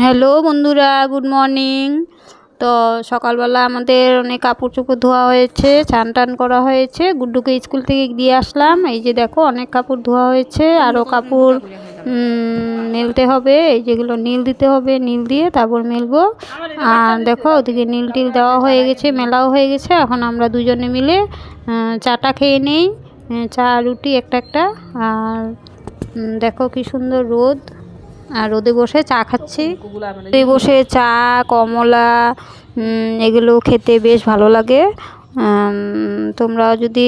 Hello বন্ধুরা, good morning. তো সকালবেলা আমাদের অনেক কাপড় চোপড় ধোয়া হয়েছে, চান টান করা হয়েছে, গুড্ডুকে স্কুল থেকে দিয়ে আসলাম। এই যে দেখো অনেক কাপড় ধোয়া হয়েছে, আরও কাপড় মেলতে হবে। এই যেগুলো নীল দিতে হবে, নীল দিয়ে তারপর মেলবো। আর দেখো ওদিকে নীল টিল দেওয়া হয়ে গেছে, মেলাও হয়ে গেছে। এখন আমরা দুজনে মিলে চাটা খেয়ে নেই, চা রুটি একটা একটা। আর দেখো কি সুন্দর রোদ, আর রোদে বসে চা খাচ্ছি। রোদে বসে চা, কমলা, এগুলো খেতে বেশ ভালো লাগে। তোমরা যদি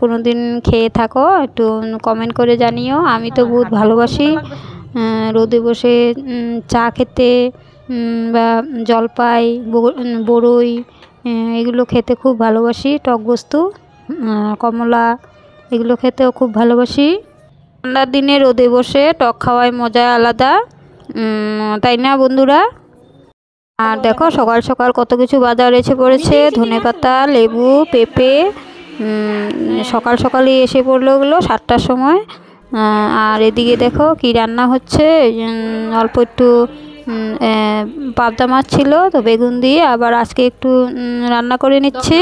কোনো দিন খেয়ে থাকো একটু কমেন্ট করে জানিও। আমি তো বহুত ভালোবাসি রোদে বসে চা খেতে, বা জলপাই, বড়ই, এগুলো খেতে খুব ভালোবাসি। টক বস্তু, কমলা, এগুলো খেতেও খুব ভালোবাসি। ঠান্ডার দিনে রোদে বসে টক খাওয়ায় মজা আলাদা, তাই না বন্ধুরা? আর দেখো সকাল সকাল কত কিছু বাজার এসে পড়েছে, ধনেপাতা, লেবু, পেঁপে। সকাল সকালই এসে পড়লো ওগুলো 7টার সময়। আর এদিকে দেখো কি রান্না হচ্ছে। অল্প একটু পাবদা মাছ ছিল, তো বেগুন দিয়ে আবার আজকে একটু রান্না করে নিচ্ছি।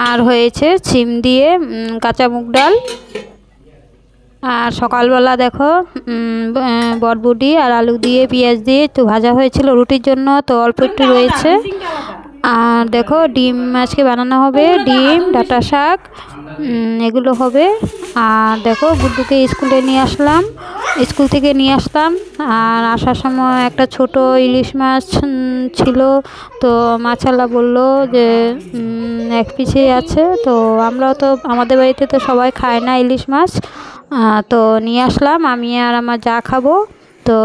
আর হয়েছে সিম দিয়ে কাঁচা মুগ ডাল। আর সকালবেলা দেখো বরবটি আর আলু দিয়ে পেঁয়াজ দিয়ে একটু ভাজা হয়েছিল রুটির জন্য, তো অল্প একটু রয়েছে। আর দেখো ডিম আজকে বানানো হবে, ডিম, ডাঁটা শাক, এগুলো হবে। আর দেখো গুড্ডুকে স্কুল থেকে নিয়ে আসলাম। আর আসার সময় একটা ছোট ইলিশ মাছ ছিল, তো মাছওয়ালা বললো যে 1 পিসই আছে। তো আমরাও তো আমাদের বাড়িতে তো সবাই খায় না ইলিশ মাছ, তো নিয়ে আসলাম। আমি আর আমার যা খাবো। তো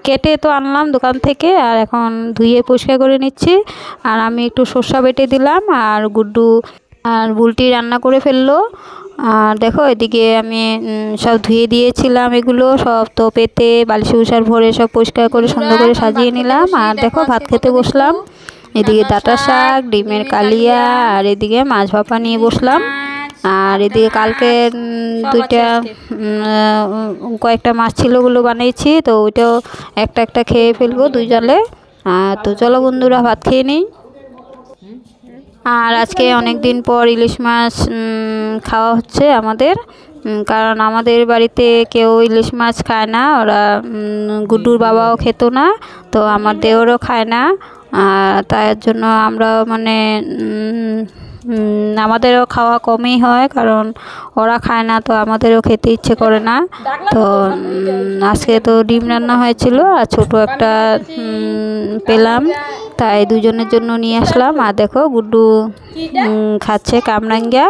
কেটে তো আনলাম দোকান থেকে, আর এখন ধুয়ে পরিষ্কার করে নিচ্ছি। আর আমি একটু সর্ষা বেটে দিলাম, আর গুড্ডু আর বুলটি রান্না করে ফেললো। আর দেখো এদিকে আমি সব ধুয়ে দিয়েছিলাম, এগুলো সব তো পেতে বালিশ উষার ভরে সব পরিষ্কার করে সুন্দর করে সাজিয়ে নিলাম। আর দেখো ভাত খেতে বসলাম। এদিকে ডাঁটা শাক, ডিমের কালিয়া, আর এদিকে মাছ ভাপা নিয়ে বসলাম। আর এদিকে কালকে কয়েকটা মাছ ছিল, ওগুলো বানিয়েছি, তো ওইটাও একটা একটা খেয়ে ফেলবো 2 জলে। তো চলো বন্ধুরা ভাত খেয়ে নিই। আর আজকে অনেক দিন পর ইলিশ মাছ খাওয়া হচ্ছে আমাদের, কারণ আমাদের বাড়িতে কেউ ইলিশ মাছ খায় না। ওরা গুড্ডুর বাবাও খেত না, তো আমার দেওরও খায় না। তার জন্য আমরা মানে আমাদেরও খাওয়া কমই হয়, কারণ ওরা খায় না, তো আমাদেরও খেতে ইচ্ছে করে না। তো আজকে তো ডিম রান্না হয়েছিল, আর ছোট একটা পেলাম, তাই দুজনের জন্য নিয়ে আসলাম। আর দেখো গুড্ডু খাচ্ছে কামরাঙ্গা।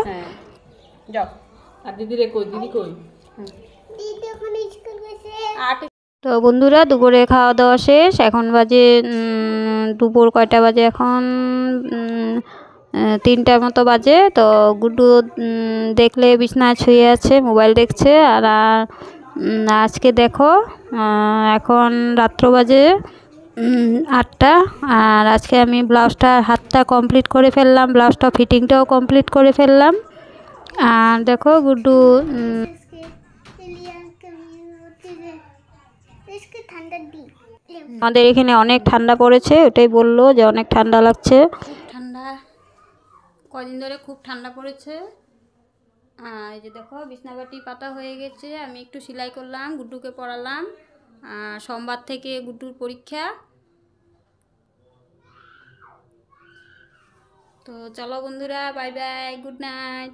তো বন্ধুরা দুপুরে খাওয়া দাওয়া শেষ। এখন বাজে দুপুর কয়টা বাজে এখন, 3টার মতো বাজে। তো গুড্ডু দেখলে বিছনায় শুয়ে আছে, মোবাইল দেখছে। আর আজকে দেখো এখন রাত্র বাজে 8টা। আর আজকে আমি ব্লাউজটা হাতটা কমপ্লিট করে ফেললাম, ব্লাউজটা ফিটিংটাও কমপ্লিট করে ফেললাম। আর দেখো গুড্ডু আমাদের এখানে অনেক ঠান্ডা পড়েছে, ওটাই বললো যে অনেক ঠান্ডা লাগছে। ঠান্ডা কদিন ধরে খুব ঠান্ডা পড়েছে। এই যে দেখো বিছনাবাটি পাতা হয়ে গেছে, আমি একটু সেলাই করলাম, গুড্ডুকে পড়ালাম। সোমবার থেকে গুড্ডুর পরীক্ষা। তো চলো বন্ধুরা, বাই বাই, গুড নাইট।